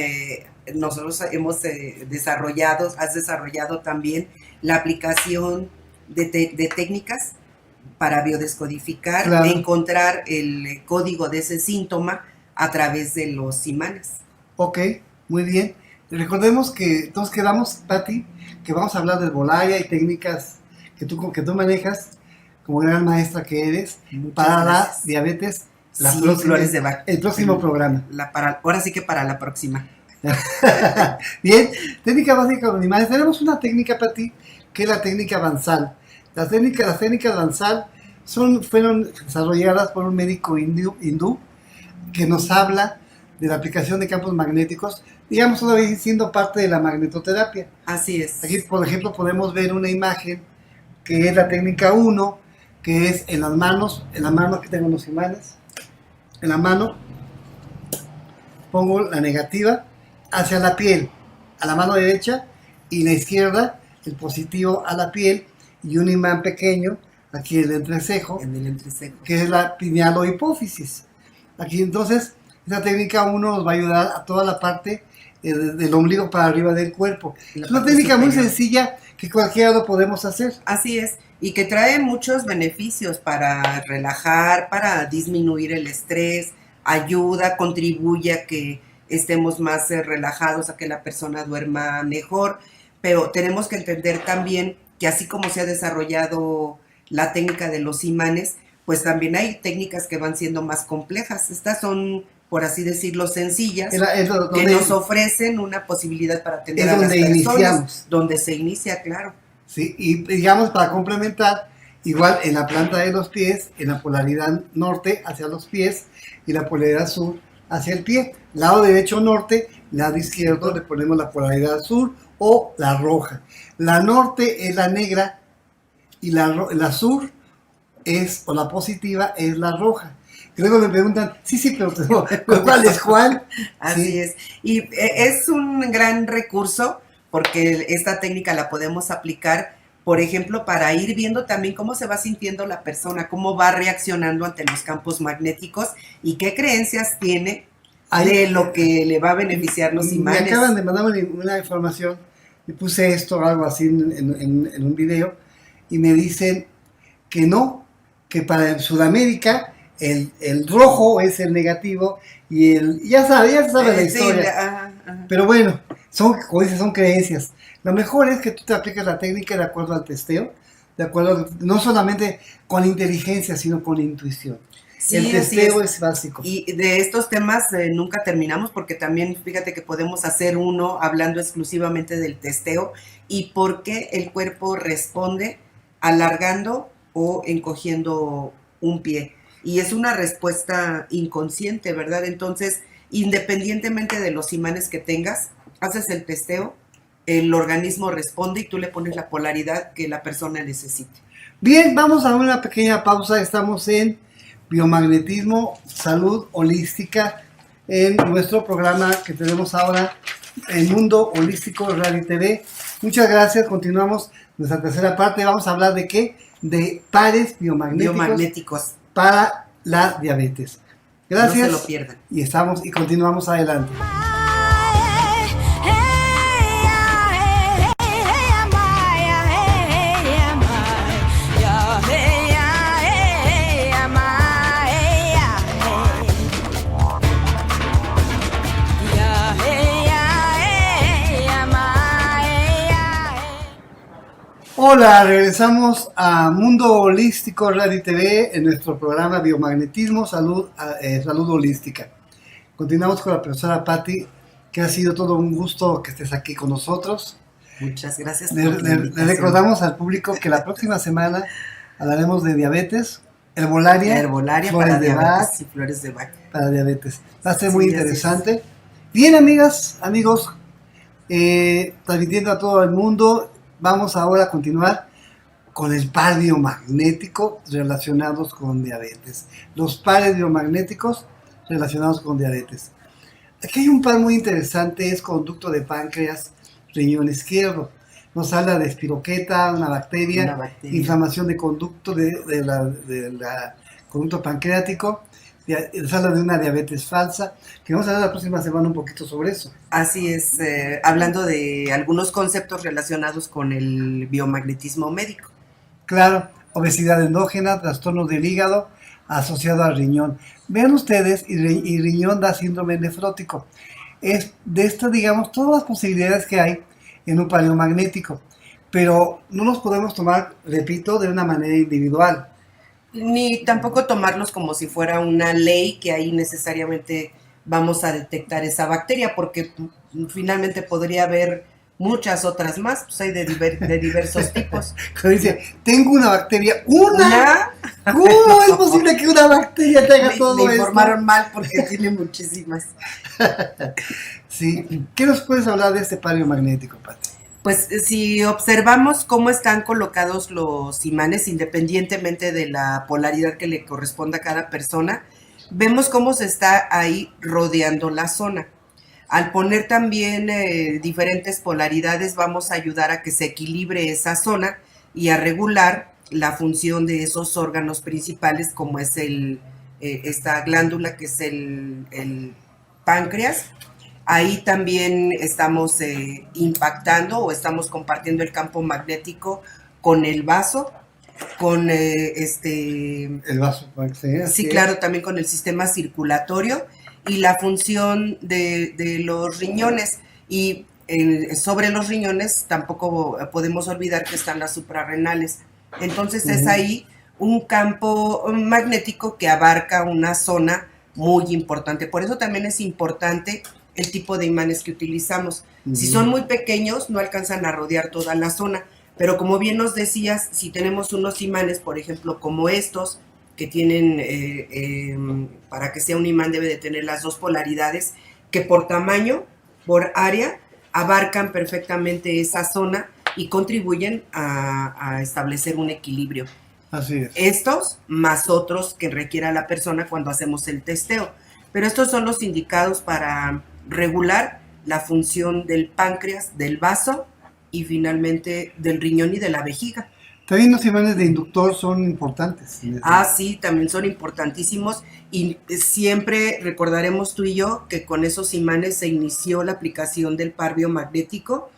nosotros has desarrollado también la aplicación de técnicas para biodescodificar, Claro. encontrar el código de ese síntoma a través de los imanes. Ok, muy bien. Recordemos que entonces quedamos, Pati, que vamos a hablar del Volaria y técnicas que tú manejas como gran maestra que eres. Muchas para gracias. la diabetes, Sí, flores de Bach. el próximo programa. Ahora sí que para la próxima. Bien, técnica básica de los animales. Tenemos una técnica, Pati, que es la técnica Bansal. Las técnicas Bansal fueron desarrolladas por un médico hindú que nos habla de la aplicación de campos magnéticos, digamos, todavía siendo parte de la magnetoterapia. Así es. Aquí, por ejemplo, podemos ver una imagen que es la técnica 1, que es en las manos, que tengo los imanes, en la mano pongo la negativa hacia la piel, a la mano derecha, y la izquierda, el positivo a la piel, y un imán pequeño, aquí en el entrecejo, que es la pineal o hipófisis. Aquí entonces, esta técnica 1 nos va a ayudar a toda la parte del ombligo para arriba del cuerpo. Es una técnica muy sencilla que cualquiera lo podemos hacer. Así es, y que trae muchos beneficios para relajar, para disminuir el estrés, ayuda, contribuye a que estemos más relajados, a que la persona duerma mejor, pero tenemos que entender también que así como se ha desarrollado la técnica de los imanes, pues también hay técnicas que van siendo más complejas. Estas son, por así decirlo, sencillas, que nos ofrecen una posibilidad para atender a las personas, donde se inicia, claro. Sí, y digamos, para complementar, igual en la planta de los pies, en la polaridad norte hacia los pies y la polaridad sur hacia el pie. Lado derecho norte, lado izquierdo le ponemos la polaridad sur o la roja. La norte es la negra y la sur o la positiva es la roja. Y luego me preguntan, sí, pero ¿cuál es cuál? Así sí. es. Y es un gran recurso porque esta técnica la podemos aplicar por ejemplo, para ir viendo también cómo se va sintiendo la persona, cómo va reaccionando ante los campos magnéticos y qué creencias tiene de lo que le va a beneficiar los imanes. Me acaban de mandar una información, y puse esto, algo así en un video, y me dicen que no, que para Sudamérica el rojo es el negativo y ya sabe la historia. Pero bueno, como dices, son creencias. Lo mejor es que tú te apliques la técnica de acuerdo al testeo, de acuerdo, no solamente con inteligencia, sino con intuición. Sí, el testeo es básico. Y de estos temas nunca terminamos, porque también fíjate que podemos hacer uno hablando exclusivamente del testeo y por qué el cuerpo responde alargando o encogiendo un pie. Y es una respuesta inconsciente, ¿verdad? Entonces, independientemente de los imanes que tengas, haces el testeo, el organismo responde y tú le pones la polaridad que la persona necesite. Bien, vamos a una pequeña pausa. Estamos en Biomagnetismo, Salud Holística, en nuestro programa que tenemos ahora en Mundo Holístico Radio TV. Muchas gracias. Continuamos nuestra tercera parte. Vamos a hablar de qué? De pares biomagnéticos para la diabetes. Gracias. No se lo pierdan. Y continuamos adelante. Hola, regresamos a Mundo Holístico Radio TV en nuestro programa Biomagnetismo, Salud Holística. Continuamos con la profesora Patti, que ha sido todo un gusto que estés aquí con nosotros. Muchas gracias. Le recordamos al público que la próxima semana hablaremos de diabetes, herbolaria flores para de Bach y flores de Bach. Para diabetes. Va a ser muy interesante. Bien, amigas, amigos, transmitiendo a todo el mundo. Vamos ahora a continuar con el par biomagnético relacionados con diabetes. Los pares biomagnéticos relacionados con diabetes. Aquí hay un par muy interesante, es conducto de páncreas, riñón izquierdo. Nos habla de espiroqueta, una bacteria. Inflamación de conducto de la conducto pancreático. Nos habla de una diabetes falsa, que vamos a hablar la próxima semana un poquito sobre eso. Así es, hablando de algunos conceptos relacionados con el biomagnetismo médico. Claro, obesidad endógena, trastorno del hígado asociado al riñón. Vean ustedes, y riñón da síndrome nefrótico. Es de esto, digamos, todas las posibilidades que hay en un paleomagnético, pero no los podemos tomar, repito, de una manera individual. Ni tampoco tomarlos como si fuera una ley que ahí necesariamente vamos a detectar esa bacteria, porque finalmente podría haber muchas otras más, pues hay de diversos tipos. Como dice, tengo una bacteria, ¿una? ¿Cómo es posible que una bacteria tenga todo esto? Me informaron mal porque tiene muchísimas. Sí, ¿qué nos puedes hablar de este par biomagnético, Pati? Pues si observamos cómo están colocados los imanes, independientemente de la polaridad que le corresponda a cada persona, vemos cómo se está ahí rodeando la zona. Al poner también diferentes polaridades, vamos a ayudar a que se equilibre esa zona y a regular la función de esos órganos principales, como es esta glándula que es el páncreas. Ahí también estamos impactando o estamos compartiendo el campo magnético con el vaso, con El vaso, sí, claro, también con el sistema circulatorio y la función de los riñones. Y sobre los riñones tampoco podemos olvidar que están las suprarrenales. Entonces es ahí un campo magnético que abarca una zona muy importante. Por eso también es importante el tipo de imanes que utilizamos. Si son muy pequeños, no alcanzan a rodear toda la zona, pero como bien nos decías, si tenemos unos imanes, por ejemplo, como estos, que tienen, para que sea un imán debe de tener las dos polaridades, que por tamaño, por área, abarcan perfectamente esa zona y contribuyen a establecer un equilibrio. Así es. Estos, más otros que requiera la persona cuando hacemos el testeo. Pero estos son los indicados para regular la función del páncreas, del vaso y finalmente del riñón y de la vejiga. También los imanes de inductor son importantes. Sí, también son importantísimos y siempre recordaremos tú y yo que con esos imanes se inició la aplicación del par biomagnético,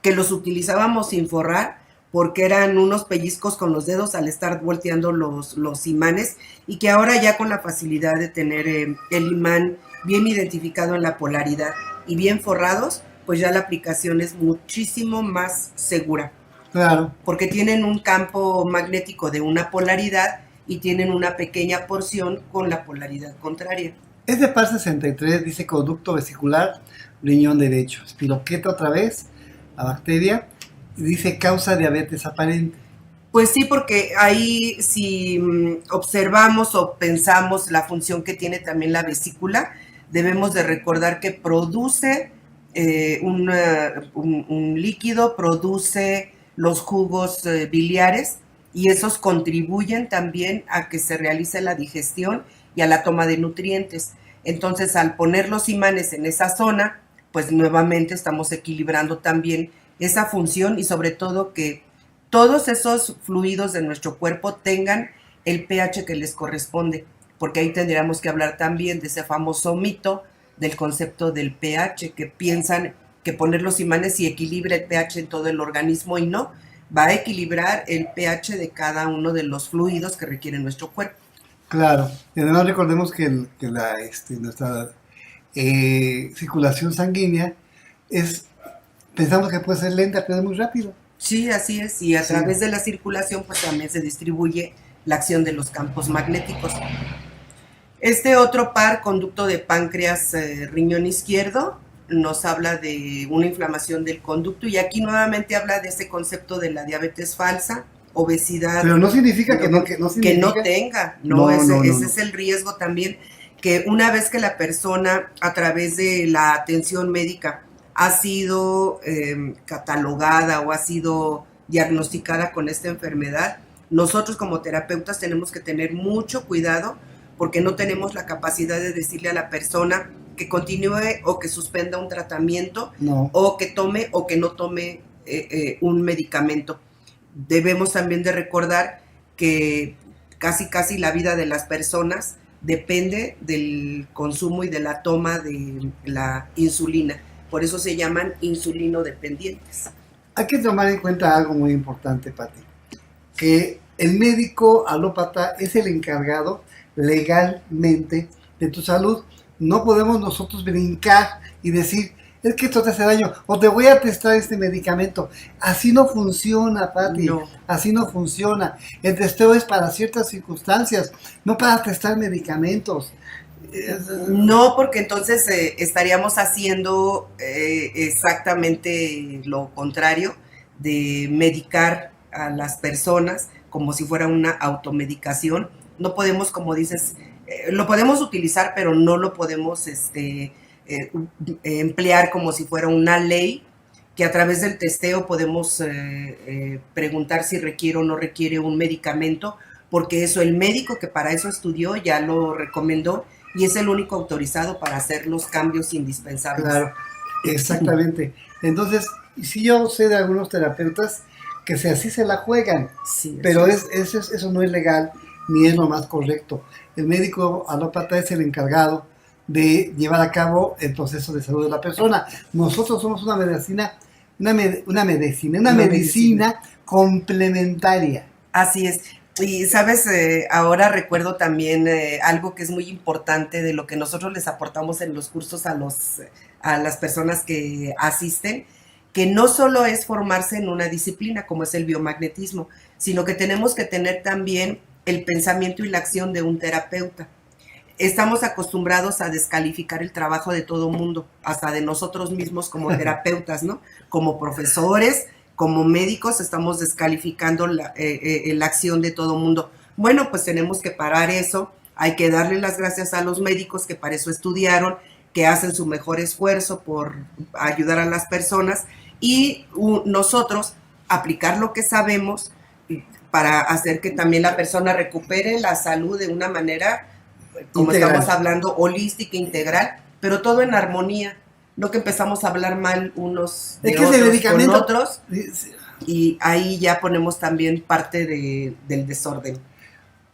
que los utilizábamos sin forrar porque eran unos pellizcos con los dedos al estar volteando los imanes, y que ahora ya con la facilidad de tener el imán bien identificado en la polaridad y bien forrados, pues ya la aplicación es muchísimo más segura. Claro. Porque tienen un campo magnético de una polaridad y tienen una pequeña porción con la polaridad contraria. Es de par 63, dice conducto vesicular, riñón derecho. Espiroqueta otra vez, la bacteria, y dice causa diabetes aparente. Pues sí, porque ahí si observamos o pensamos la función que tiene también la vesícula, debemos de recordar que produce un líquido, produce los jugos biliares, y esos contribuyen también a que se realice la digestión y a la toma de nutrientes. Entonces, al poner los imanes en esa zona, pues nuevamente estamos equilibrando también esa función, y sobre todo que todos esos fluidos de nuestro cuerpo tengan el pH que les corresponde, porque ahí tendríamos que hablar también de ese famoso mito del concepto del pH, que piensan que poner los imanes y equilibra el pH en todo el organismo, y no, va a equilibrar el pH de cada uno de los fluidos que requiere nuestro cuerpo. Claro, y además recordemos que nuestra circulación sanguínea pensamos que puede ser lenta, pero es muy rápido. Sí, así es, y a través de la circulación pues también se distribuye la acción de los campos magnéticos. Este otro par, conducto de páncreas, riñón izquierdo, nos habla de una inflamación del conducto, y aquí nuevamente habla de ese concepto de la diabetes falsa, obesidad. Pero no significa que no tenga, ese es el riesgo también, que una vez que la persona a través de la atención médica ha sido catalogada o ha sido diagnosticada con esta enfermedad, nosotros como terapeutas tenemos que tener mucho cuidado, porque no tenemos la capacidad de decirle a la persona que continúe o que suspenda un tratamiento, o que tome o que no tome un medicamento. Debemos también de recordar que casi la vida de las personas depende del consumo y de la toma de la insulina. Por eso se llaman insulinodependientes. Hay que tomar en cuenta algo muy importante, Pati, que el médico alópata es el encargado legalmente de tu salud. No podemos nosotros brincar y decir, es que esto te hace daño, o te voy a testar este medicamento. Así no funciona, Pati. No. Así no funciona. El testeo es para ciertas circunstancias, no para testar medicamentos. No, porque entonces estaríamos haciendo exactamente lo contrario, de medicar a las personas como si fuera una automedicación. No podemos, como dices, lo podemos utilizar, pero no lo podemos emplear como si fuera una ley, que a través del testeo podemos preguntar si requiere o no requiere un medicamento, porque eso el médico que para eso estudió ya lo recomendó, y es el único autorizado para hacer los cambios indispensables. Claro, exactamente. Entonces, sí, yo sé de algunos terapeutas que así se la juegan, sí, pero eso no es legal ni es lo más correcto. El médico alópata es el encargado de llevar a cabo el proceso de salud de la persona. Nosotros somos una medicina complementaria. Así es. Y sabes, ahora recuerdo también algo que es muy importante de lo que nosotros les aportamos en los cursos a las personas que asisten, que no solo es formarse en una disciplina como es el biomagnetismo, sino que tenemos que tener también el pensamiento y la acción de un terapeuta. Estamos acostumbrados a descalificar el trabajo de todo mundo, hasta de nosotros mismos como terapeutas, ¿no? Como profesores, como médicos, estamos descalificando la acción de todo mundo. Bueno, pues tenemos que parar eso. Hay que darle las gracias a los médicos que para eso estudiaron, que hacen su mejor esfuerzo por ayudar a las personas, y nosotros aplicar lo que sabemos para hacer que también la persona recupere la salud de una manera, como integral. Estamos hablando, holística, integral, pero todo en armonía. no que empezamos a hablar mal unos Es de que ese otros con medicamento, otros, y ahí ya ponemos también parte del desorden.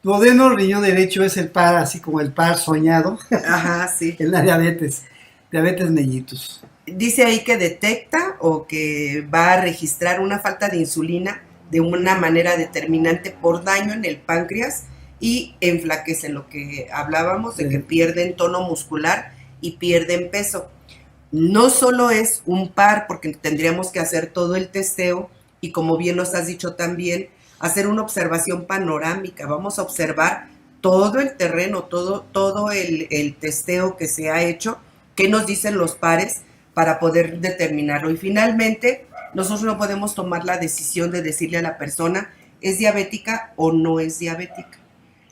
duodeno riñón derecho es el par, así como el par soñado, Ajá, sí. en la diabetes mellitus. Dice ahí que detecta o que va a registrar una falta de insulina de una manera determinante por daño en el páncreas y enflaquece, lo que hablábamos de que pierden tono muscular y pierden peso. No solo es un par, porque tendríamos que hacer todo el testeo y, como bien nos has dicho también, hacer una observación panorámica. Vamos a observar todo el terreno, todo el testeo que se ha hecho, qué nos dicen los pares para poder determinarlo. Y finalmente, nosotros no podemos tomar la decisión de decirle a la persona es diabética o no es diabética,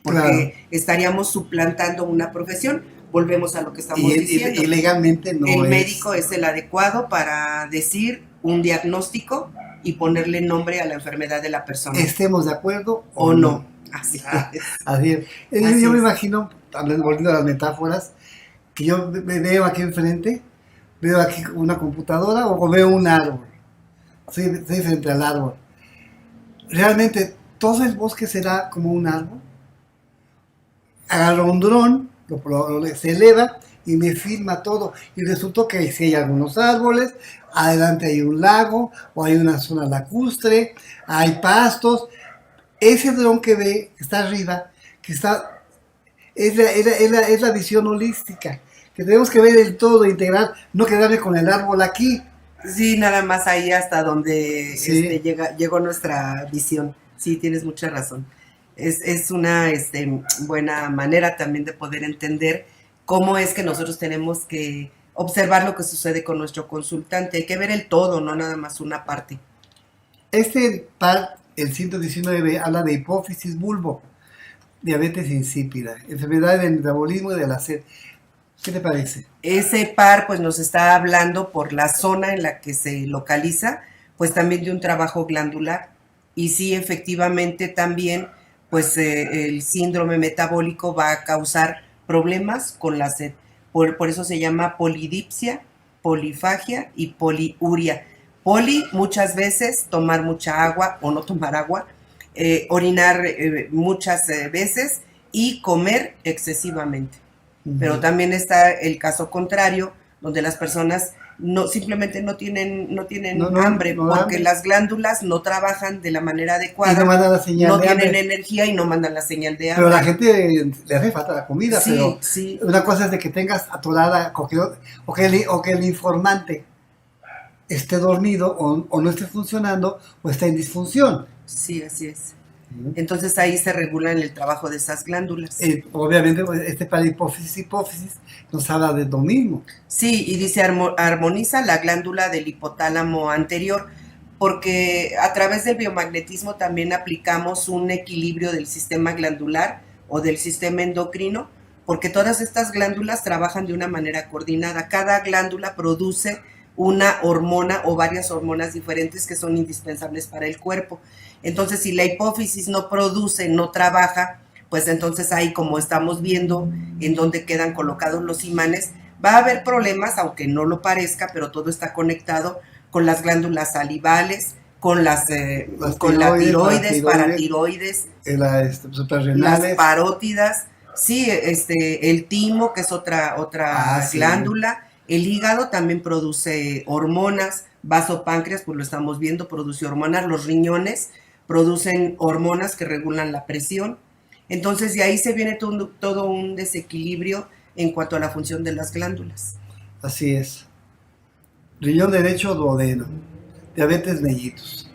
porque Claro. estaríamos suplantando una profesión. Volvemos a lo que estamos diciendo. Y legalmente no el es. médico es el adecuado para decir un diagnóstico y ponerle nombre a la enfermedad de la persona. Estemos de acuerdo o no. Así es. Así es. Así Yo me es. imagino, volviendo a las metáforas, que yo me veo aquí enfrente, veo aquí una computadora o veo un árbol. Estoy frente al árbol. Realmente todo el bosque será como un árbol. Agarro un dron, se eleva y me filma todo. Y resultó que si hay algunos árboles, adelante hay un lago o hay una zona lacustre, hay pastos. Ese dron que ve, que está arriba, que está, es la visión holística, que tenemos que ver el todo integral, no quedarme con el árbol aquí. Sí, nada más ahí hasta donde Sí. llegó nuestra visión. Sí, tienes mucha razón. Es una buena manera también de poder entender cómo es que nosotros tenemos que observar lo que sucede con nuestro consultante. Hay que ver el todo, no nada más una parte. Este par, el 119, habla de hipófisis bulbo, diabetes insípida, enfermedad del metabolismo y de la sed. ¿Qué te parece? Ese par pues nos está hablando por la zona en la que se localiza, pues también de un trabajo glandular. Y sí, efectivamente también pues el síndrome metabólico va a causar problemas con la sed. Por eso se llama polidipsia, polifagia y poliuria. Poli, muchas veces tomar mucha agua o no tomar agua, orinar muchas veces y comer excesivamente. Pero también está el caso contrario, donde las personas simplemente no tienen hambre, porque hambre. las glándulas no trabajan de la manera adecuada, Y no mandan la señal no de tienen hambre. energía y no mandan la señal de hambre. Pero a la gente le hace falta la comida, Sí, pero sí. una cosa es de que tengas atorada o que el informante esté dormido o no esté funcionando o está en disfunción. Sí, así es. Entonces ahí se regula el trabajo de esas glándulas. Obviamente, para hipófisis nos habla de lo mismo. Sí, y dice armoniza la glándula del hipotálamo anterior, porque a través del biomagnetismo también aplicamos un equilibrio del sistema glandular o del sistema endocrino, porque todas estas glándulas trabajan de una manera coordinada. Cada glándula produce una hormona o varias hormonas diferentes que son indispensables para el cuerpo. Entonces, si la hipófisis no produce, no trabaja, pues entonces ahí, como estamos viendo en donde quedan colocados los imanes, va a haber problemas, aunque no lo parezca, pero todo está conectado con las glándulas salivales, con la tiroides, paratiroides, suprarrenales, las parótidas, sí, el timo, que es otra glándula. Sí. El hígado también produce hormonas, vasopáncreas, pues lo estamos viendo, produce hormonas. Los riñones producen hormonas que regulan la presión. Entonces de ahí se viene todo un desequilibrio en cuanto a la función de las glándulas. Así es. Riñón derecho, duodeno. Diabetes mellitus.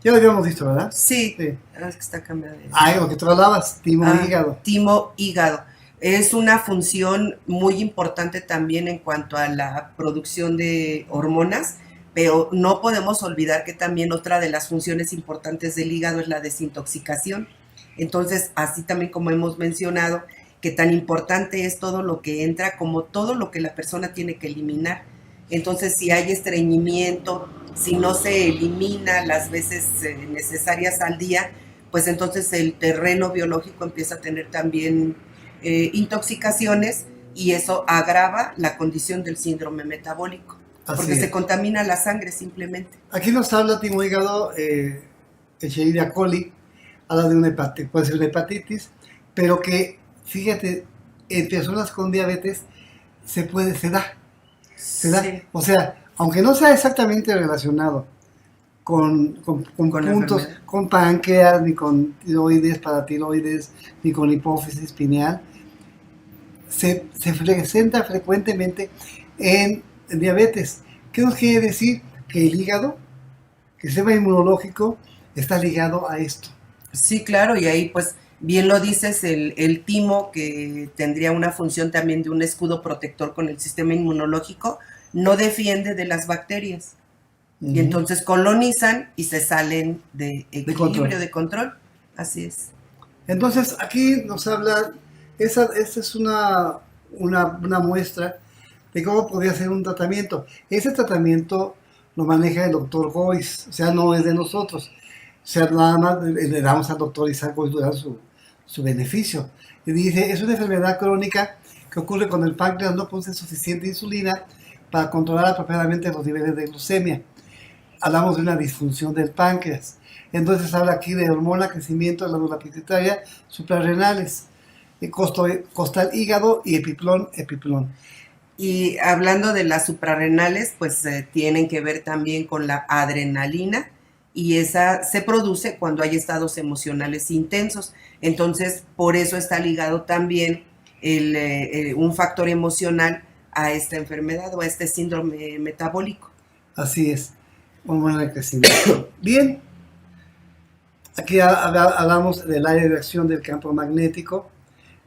Ya lo habíamos visto, ¿verdad? Sí. Es que está cambiado. Lo que tú hablabas, timo, hígado. Timo, hígado. Es una función muy importante también en cuanto a la producción de hormonas, pero no podemos olvidar que también otra de las funciones importantes del hígado es la desintoxicación. Entonces, así también como hemos mencionado, que tan importante es todo lo que entra como todo lo que la persona tiene que eliminar. Entonces, si hay estreñimiento, si no se elimina las veces necesarias al día, pues entonces el terreno biológico empieza a tener también intoxicaciones y eso agrava la condición del síndrome metabólico, porque se contamina la sangre simplemente. Aquí nos habla Timo Hígado, Escherichia coli, habla de una hepatitis, puede ser una hepatitis, pero que, fíjate, en personas con diabetes se da. Sí. O sea, aunque no sea exactamente relacionado con puntos, con páncreas, ni con tiroides, paratiroides, ni con hipófisis pineal, se presenta frecuentemente en diabetes. ¿Qué nos quiere decir? Que el hígado, que el sistema inmunológico está ligado a esto. Sí, claro, y ahí pues bien lo dices, el timo, que tendría una función también de un escudo protector con el sistema inmunológico, no defiende de las bacterias. Y entonces colonizan y se salen de equilibrio, de control. Así es. Entonces aquí nos habla, esta es una muestra de cómo podría ser un tratamiento. Ese tratamiento lo maneja el doctor Gois, o sea, no es de nosotros. O sea, nada más le damos al doctor Isaac Gois su beneficio. Y dice, es una enfermedad crónica que ocurre cuando el páncreas no produce suficiente insulina para controlar apropiadamente los niveles de glucemia. Hablamos de una disfunción del páncreas. Entonces habla aquí de hormona, crecimiento, glándula pituitaria, suprarrenales, costal hígado y epiplón. Y hablando de las suprarrenales, pues tienen que ver también con la adrenalina, y esa se produce cuando hay estados emocionales intensos. Entonces, por eso está ligado también un factor emocional a esta enfermedad o a este síndrome metabólico. Así es, hormona de crecimiento. Bien, aquí hablamos del área de acción del campo magnético,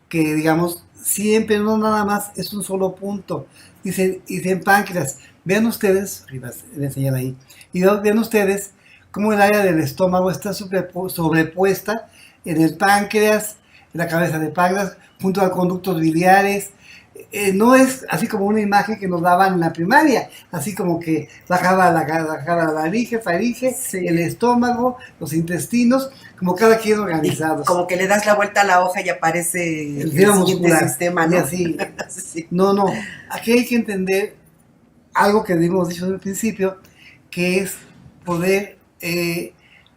que digamos, siempre, no nada más, es un solo punto. Dicen páncreas. Vean ustedes, arriba le enseñan ahí, y vean ustedes cómo el área del estómago está sobrepuesta en el páncreas, en la cabeza de páncreas, junto a conductos biliares. No es así como una imagen que nos daban en la primaria, así como que bajaba la faringe, sí, el estómago, los intestinos, como cada quien organizados. Y como que le das la vuelta a la hoja y aparece el siguiente sistema, ¿no? Y así. Sí. No, aquí hay que entender algo que hemos dicho desde el principio, que es poder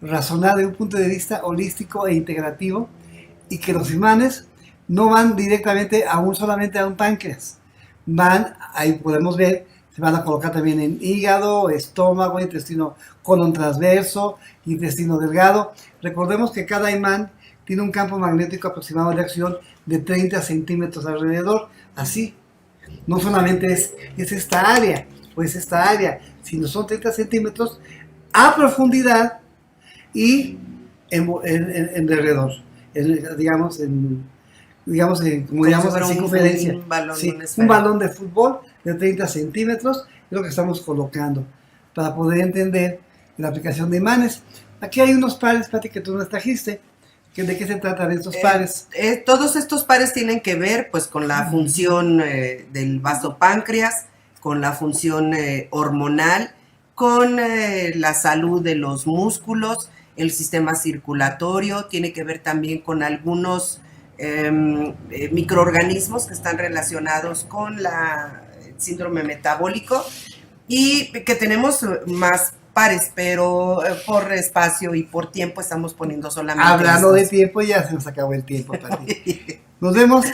razonar de un punto de vista holístico e integrativo, y que los imanes no van directamente solamente a un páncreas, ahí podemos ver, se van a colocar también en hígado, estómago, intestino colon transverso, intestino delgado. Recordemos que cada imán tiene un campo magnético aproximado de acción de 30 centímetros alrededor, así. No solamente es esta área, sino son 30 centímetros a profundidad y en alrededor, como digamos en circunferencia. Un balón de fútbol de 30 centímetros es lo que estamos colocando para poder entender la aplicación de imanes. Aquí hay unos pares, Pati, que tú nos trajiste. ¿De qué se trata de estos pares? Todos estos pares tienen que ver pues con la función del vasopáncreas, con la función hormonal, con la salud de los músculos, el sistema circulatorio, tiene que ver también con algunos microorganismos que están relacionados con el síndrome metabólico, y que tenemos más pares, pero por espacio y por tiempo estamos poniendo solamente hablando de tiempo, ya se nos acabó el tiempo, Pati. Nos vemos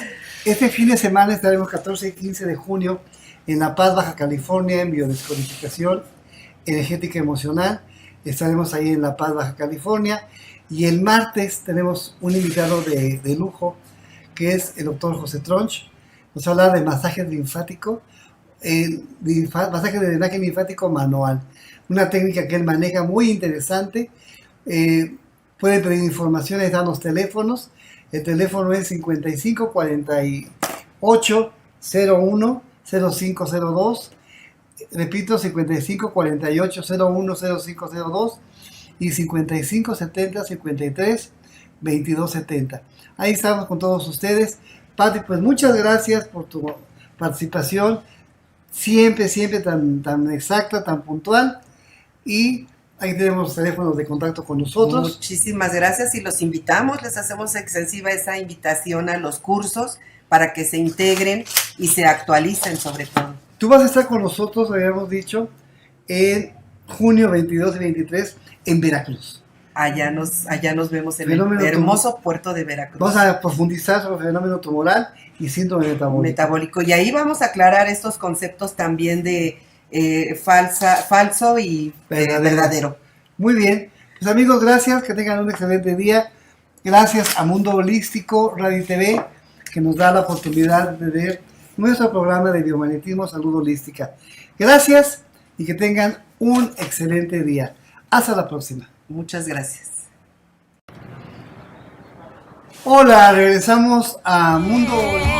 este fin de semana, estaremos 14 y 15 de junio en La Paz, Baja California, en biodescodificación energética emocional. Estaremos ahí en La Paz, Baja California, y el martes tenemos un invitado de lujo, que es el doctor José Tronch. Nos habla de masaje linfático, masaje de drenaje linfático manual, una técnica que él maneja muy interesante. Pueden pedir información, están los teléfonos. El teléfono es 55 48 01 0502. Repito, 55 48 01 0502 y 55 70 53 22 70. Ahí estamos con todos ustedes. Pati, pues muchas gracias por tu participación, siempre tan exacta, tan puntual, y ahí tenemos los teléfonos de contacto con nosotros. Muchísimas gracias, y los invitamos, les hacemos extensiva esa invitación a los cursos para que se integren y se actualicen sobre todo. Tú vas a estar con nosotros, habíamos dicho, en junio 22 y 23 en Veracruz. Allá nos vemos en Fenómeno el hermoso puerto de Veracruz. Vamos a profundizar sobre el fenómeno tumoral y síndrome metabólico. Y ahí vamos a aclarar estos conceptos también de falso y verdadero. Muy bien. Pues amigos, gracias, que tengan un excelente día. Gracias a Mundo Holístico Radio y TV, que nos da la oportunidad de ver nuestro programa de biomagnetismo salud holística. Gracias y que tengan un excelente día. Hasta la próxima. Muchas gracias. Hola, regresamos a Mundo Holístico.